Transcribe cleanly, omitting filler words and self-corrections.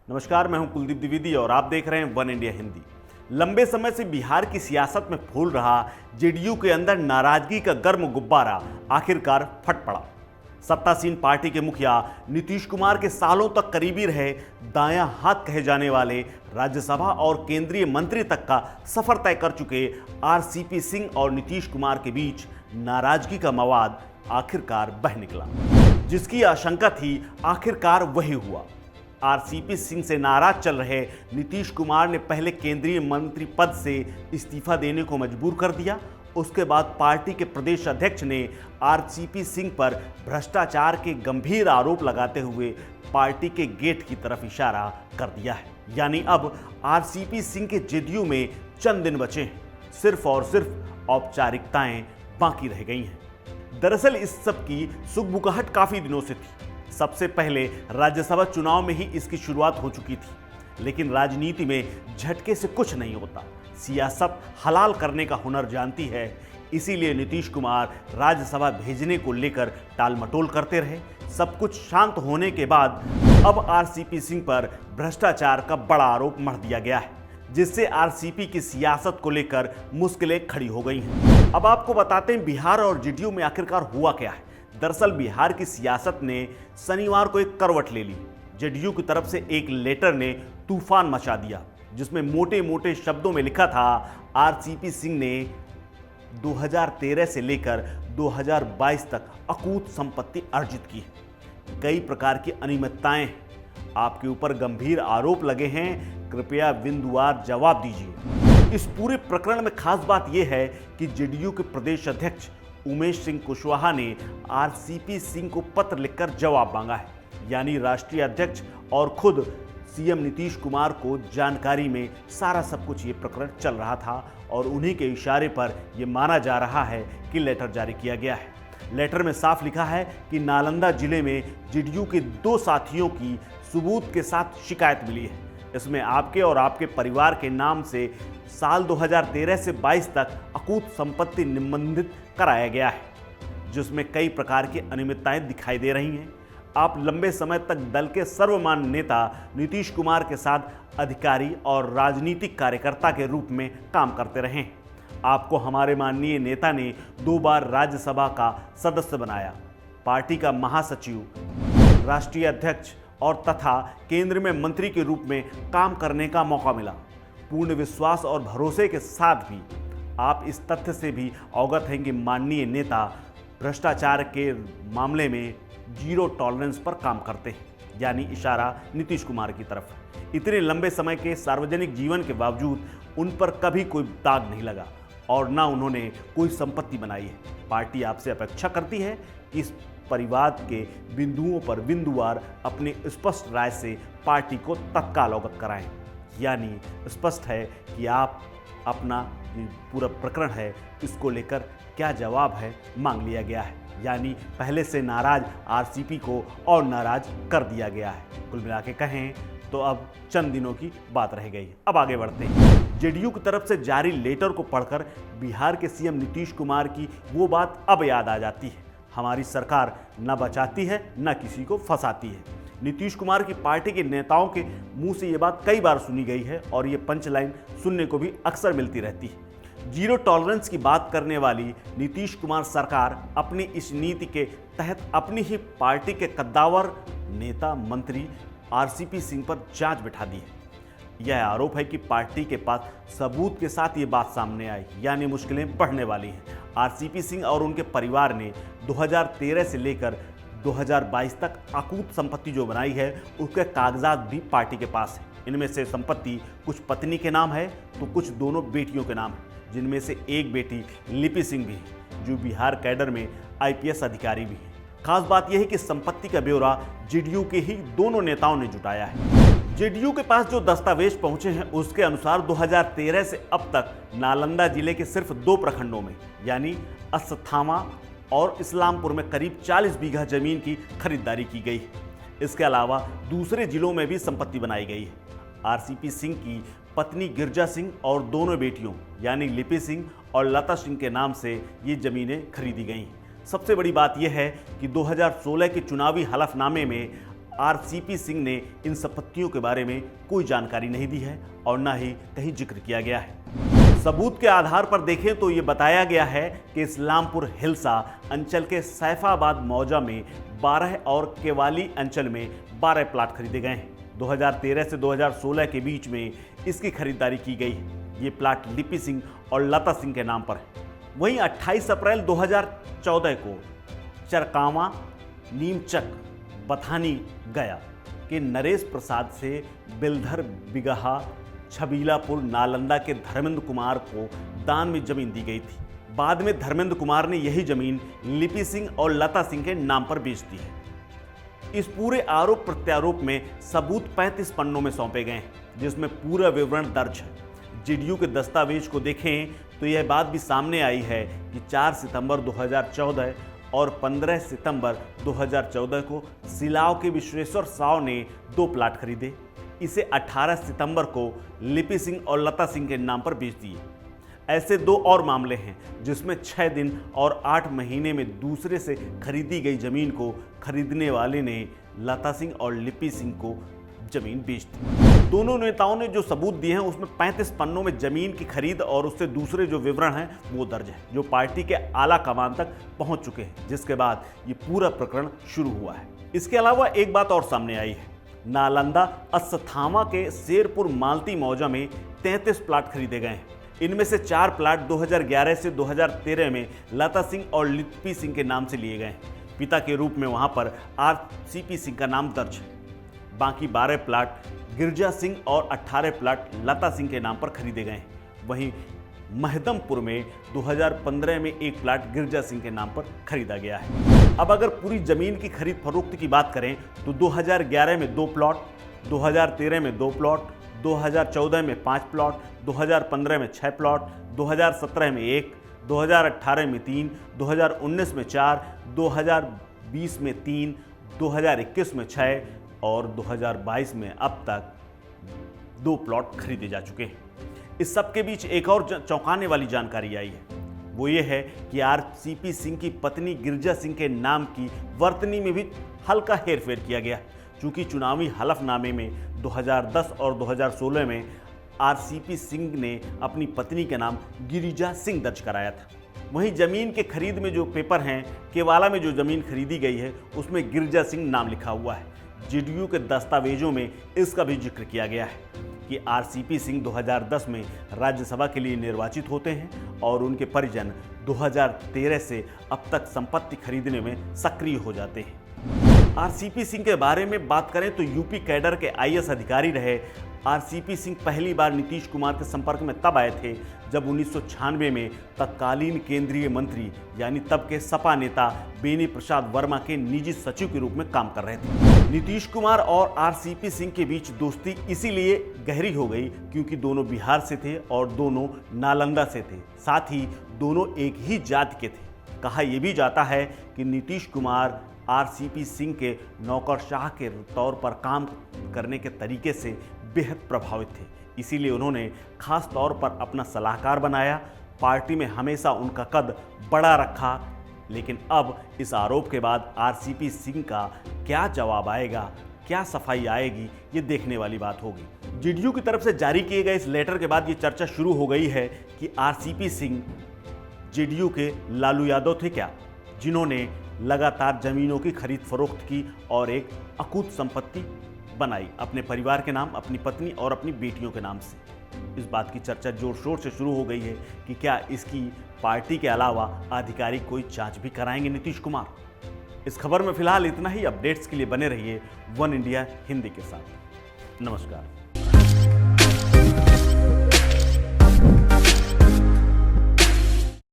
नमस्कार, मैं हूं कुलदीप द्विवेदी और आप देख रहे हैं वन इंडिया हिंदी। लंबे समय से बिहार की सियासत में फूल रहा जेडीयू के अंदर नाराजगी का गर्म गुब्बारा आखिरकार फट पड़ा। सत्तासीन पार्टी के मुखिया नीतीश कुमार के सालों तक करीबी रहे दायां हाथ कहे जाने वाले राज्यसभा और केंद्रीय मंत्री तक का सफर तय कर चुके आरसीपी सिंह और नीतीश कुमार के बीच नाराजगी का मवाद आखिरकार बह निकला। जिसकी आशंका थी आखिरकार वही हुआ। आरसीपी सिंह से नाराज चल रहे नीतीश कुमार ने पहले केंद्रीय मंत्री पद से इस्तीफा देने को मजबूर कर दिया। उसके बाद पार्टी के प्रदेश अध्यक्ष ने आरसीपी सिंह पर भ्रष्टाचार के गंभीर आरोप लगाते हुए पार्टी के गेट की तरफ इशारा कर दिया है। यानी अब आरसीपी सिंह के जेडीयू में चंद दिन बचे हैं, सिर्फ और सिर्फ औपचारिकताएं बाकी रह गई हैं। दरअसल इस सब की सुगबुगाहट काफी दिनों से थी। सबसे पहले राज्यसभा चुनाव में ही इसकी शुरुआत हो चुकी थी, लेकिन राजनीति में झटके से कुछ नहीं होता। सियासत हलाल करने का हुनर जानती है, इसीलिए नीतीश कुमार राज्यसभा भेजने को लेकर टालमटोल करते रहे। सब कुछ शांत होने के बाद अब आरसीपी सिंह पर भ्रष्टाचार का बड़ा आरोप मढ़ दिया गया है, जिससे आरसीपी की सियासत को लेकर मुश्किलें खड़ी हो गई हैं। अब आपको बताते हैं बिहार और जेडीयू में आखिरकार हुआ क्या है। दरअसल बिहार की सियासत ने शनिवार को एक करवट ले ली। जेडीयू की तरफ से एक लेटर ने तूफान मचा दिया, जिसमें मोटे मोटे शब्दों में लिखा था आरसीपी सिंह ने 2013 से लेकर 2022 तक अकूत संपत्ति अर्जित की। कई प्रकार की अनियमितताएं आपके ऊपर गंभीर आरोप लगे हैं, कृपया बिंदुवार जवाब दीजिए। इस पूरे प्रकरण में खास बात यह है कि जेडीयू के प्रदेश अध्यक्ष उमेश सिंह कुशवाहा ने आरसीपी सिंह को पत्र लिखकर जवाब मांगा है। यानी राष्ट्रीय अध्यक्ष और खुद सीएम नीतीश कुमार को जानकारी में सारा सब कुछ ये प्रकरण चल रहा था और उन्हीं के इशारे पर यह माना जा रहा है कि लेटर जारी किया गया है। लेटर में साफ लिखा है कि नालंदा जिले में जेडीयू के 2 साथियों की सबूत के साथ शिकायत मिली है। इसमें आपके और आपके परिवार के नाम से साल 2013 से 22 तक अकूत संपत्ति निबंधित कराया गया है, जिसमें कई प्रकार की अनियमितताएं दिखाई दे रही हैं। आप लंबे समय तक दल के सर्वमान्य नेता नीतीश कुमार के साथ अधिकारी और राजनीतिक कार्यकर्ता के रूप में काम करते रहे हैं। आपको हमारे माननीय नेता ने 2 बार राज्यसभा का सदस्य बनाया, पार्टी का महासचिव, राष्ट्रीय अध्यक्ष और तथा केंद्र में मंत्री के रूप में काम करने का मौका मिला। पूर्ण विश्वास और भरोसे के साथ भी आप इस तथ्य से भी अवगत हैं कि माननीय नेता भ्रष्टाचार के मामले में जीरो टॉलरेंस पर काम करते हैं, यानी इशारा नीतीश कुमार की तरफ। इतने लंबे समय के सार्वजनिक जीवन के बावजूद उन पर कभी कोई दाग नहीं लगा और ना उन्होंने कोई संपत्ति बनाई है। पार्टी आपसे अपेक्षा करती है कि इस परिवार के बिंदुओं पर बिंदुवार अपने स्पष्ट राय से पार्टी को तत्काल अवगत कराएं। यानी स्पष्ट है कि आप अपना पूरा प्रकरण है इसको लेकर क्या जवाब है मांग लिया गया है। यानी पहले से नाराज आरसीपी को और नाराज कर दिया गया है। कुल मिला के कहें तो अब चंद दिनों की बात रह गई। अब आगे बढ़ते हैं। जेडीयू की तरफ से जारी लेटर को पढ़कर बिहार के सीएम नीतीश कुमार की वो बात अब याद आ जाती है, हमारी सरकार न बचाती है न किसी को फंसाती है। नीतीश कुमार की पार्टी के नेताओं के मुंह से ये बात कई बार सुनी गई है और ये पंचलाइन सुनने को भी अक्सर मिलती रहती है। जीरो टॉलरेंस की बात करने वाली नीतीश कुमार सरकार अपनी इस नीति के तहत अपनी ही पार्टी के कद्दावर नेता मंत्री आरसीपी सिंह पर जांच बिठा दी है। यह आरोप है कि पार्टी के पास सबूत के साथ ये बात सामने आई, यानी मुश्किलें बढ़ने वाली हैं। आरसीपी सिंह और उनके परिवार ने 2013 से लेकर 2022 तक अकूत संपत्ति जो बनाई है उसके कागजात भी पार्टी के पास है। इनमें से संपत्ति कुछ पत्नी के नाम है तो कुछ दोनों बेटियों के नाम है, जिनमें से एक बेटी लिपि सिंह भी है जो बिहार कैडर में आईपीएस अधिकारी भी है। खास बात यह है कि संपत्ति का ब्यौरा जेडीयू के ही दोनों नेताओं ने जुटाया है। जेडीयू के पास जो दस्तावेज पहुंचे हैं उसके अनुसार 2013 से अब तक नालंदा जिले के सिर्फ 2 प्रखंडों में यानी अस्थामा और इस्लामपुर में करीब 40 बीघा जमीन की खरीदारी की गई है। इसके अलावा दूसरे जिलों में भी संपत्ति बनाई गई है। आरसीपी सिंह की पत्नी गिरजा सिंह और दोनों बेटियों यानी लिपि सिंह और लता सिंह के नाम से ये जमीनें खरीदी गई। सबसे बड़ी बात यह है कि 2016 के चुनावी हलफनामे में आरसीपी सिंह ने इन संपत्तियों के बारे में कोई जानकारी नहीं दी है और न ही कहीं जिक्र किया गया है। सबूत के आधार पर देखें तो ये बताया गया है कि इस्लामपुर हिल्सा अंचल के सैफाबाद मौजा में 12 और केवाली अंचल में 12 प्लाट खरीदे गए हैं। 2013 से 2016 के बीच में इसकी खरीदारी की गई है। ये प्लाट लिपि सिंह और लता सिंह के नाम पर है। वहीं 28 अप्रैल 2014 को चरकावा नीमचक बथानी गया के नरेश प्रसाद से बिलधर बिगहा छबीलापुर नालंदा के धर्मेंद्र कुमार को दान में जमीन दी गई थी। बाद में धर्मेंद्र कुमार ने यही जमीन लिपि सिंह और लता सिंह के नाम पर बेच दी है। इस पूरे आरोप प्रत्यारोप में सबूत 35 पन्नों में सौंपे गए हैं, जिसमें पूरा विवरण दर्ज है। जेडीयू के दस्तावेज को देखें तो यह बात भी सामने आई है कि 4 सितंबर 2014 और 15 सितंबर 2014 को सिलाव के विश्वेश्वर साव ने 2 प्लाट खरीदे। इसे 18 सितंबर को लिपि सिंह और लता सिंह के नाम पर बेच दिए। ऐसे 2 और मामले हैं जिसमें 6 दिन और 8 महीने में दूसरे से खरीदी गई जमीन को खरीदने वाले ने लता सिंह और लिपि सिंह को जमीन बेच दी। दोनों नेताओं ने जो सबूत दिए हैं उसमें 35 पन्नों में जमीन की खरीद और उससे दूसरे जो विवरण हैं वो दर्ज है, जो पार्टी के आला कमान तक पहुंच चुके हैं, जिसके बाद ये पूरा प्रकरण शुरू हुआ है। इसके अलावा एक बात और सामने आई है। नालंदा अस्थामा के शेरपुर मालती मौजा में 33 प्लाट खरीदे गए हैं। इनमें से 4 प्लाट 2011 से 2013 में लता सिंह और लिपि सिंह के नाम से लिए गए हैं। पिता के रूप में वहां पर आरसीपी सिंह का नाम दर्ज है। बाकी 12 प्लाट गिरजा सिंह और 18 प्लाट लता सिंह के नाम पर खरीदे गए हैं। वहीं महदमपुर में 2015 में 1 प्लाट गिरजा सिंह के नाम पर खरीदा गया है। अब अगर पूरी जमीन की खरीद फरोख्त की बात करें तो 2011 में 2 प्लॉट, 2013 में 2 प्लॉट, 2014 में 5 प्लॉट, 2015 में 6 प्लॉट, 2017 में 1, 2018 में 3, 2019 में 4, 2020 में 3, 2021 में 6 और 2022 में अब तक 2 प्लॉट खरीदे जा चुके हैं। इस सब के बीच एक और चौंकाने वाली जानकारी आई है। वो ये है कि आरसीपी सिंह की पत्नी गिरजा सिंह के नाम की वर्तनी में भी हल्का हेरफेर किया गया, चूंकि चुनावी हलफनामे में 2010 और 2016 में आरसीपी सिंह ने अपनी पत्नी के नाम गिरिजा सिंह दर्ज कराया था। वहीं जमीन के खरीद में जो पेपर हैं, केवाला में जो जमीन खरीदी गई है उसमें गिरजा सिंह नाम लिखा हुआ है। जेडीयू के दस्तावेजों में इसका भी जिक्र किया गया है कि आरसीपी सिंह 2010 में राज्यसभा के लिए निर्वाचित होते हैं और उनके परिजन 2013 से अब तक संपत्ति खरीदने में सक्रिय हो जाते हैं। आरसीपी सिंह के बारे में बात करें तो यूपी कैडर के आईएएस अधिकारी रहे आरसीपी सिंह पहली बार नीतीश कुमार के संपर्क में तब आए थे जब 1996 में तत्कालीन केंद्रीय मंत्री यानी तब के सपा नेता बेनी प्रसाद वर्मा के निजी सचिव के रूप में काम कर रहे थे। नीतीश कुमार और आरसीपी सिंह के बीच दोस्ती इसीलिए गहरी हो गई क्योंकि दोनों बिहार से थे और दोनों नालंदा से थे, साथ ही दोनों एक ही जाति के थे। कहा यह भी जाता है कि नीतीश कुमार आरसीपी सिंह के नौकरशाह के तौर पर काम करने के तरीके से बेहद प्रभावित थे, इसीलिए उन्होंने खास तौर पर अपना सलाहकार बनाया। पार्टी में हमेशा उनका कद बड़ा रखा। लेकिन अब इस आरोप के बाद आरसीपी सिंह का क्या जवाब आएगा, क्या सफाई आएगी, ये देखने वाली बात होगी। जेडीयू की तरफ से जारी किए गए इस लेटर के बाद ये चर्चा शुरू हो गई है कि आरसीपी सिंह जेडीयू के लालू यादव थे क्या, जिन्होंने लगातार जमीनों की खरीद फरोख्त की और एक अकूत संपत्ति बनाई अपने परिवार के नाम, अपनी पत्नी और अपनी बेटियों के नाम से। इस बात की चर्चा जोर शोर से शुरू हो गई है कि क्या इसकी पार्टी के अलावा आधिकारिक कोई जांच भी कराएंगे नीतीश कुमार। इस खबर में फिलहाल इतना ही। अपडेट्स के लिए बने रहिए वन इंडिया हिंदी के साथ। नमस्कार।